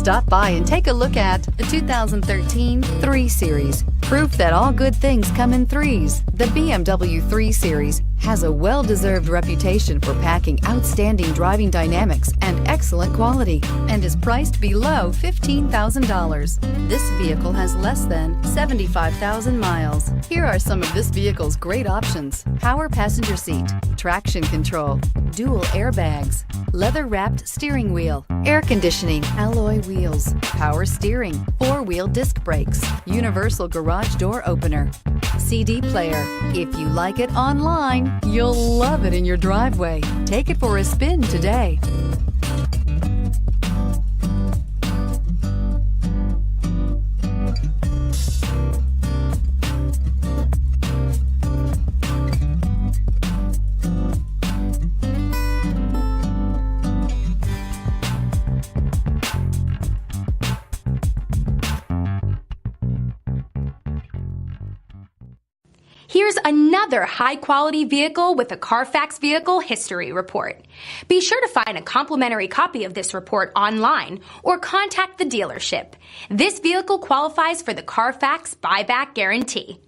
Stop by and take a look at the 2013 3 Series. Proof that all good things come in threes. The BMW 3 Series has a well-deserved reputation for packing outstanding driving dynamics and excellent quality and is priced below $15,000. This vehicle has less than 75,000 miles. Here are some of this vehicle's great options: power passenger seat, traction control, dual airbags, leather-wrapped steering wheel, air conditioning, alloy wheels, power steering, 4-wheel disc brakes, universal garage door opener, CD player. If you like it online, you'll love it in your driveway. Take it for a spin today. Here's another high-quality vehicle with a Carfax Vehicle History Report. Be sure to find a complimentary copy of this report online or contact the dealership. This vehicle qualifies for the Carfax Buyback Guarantee.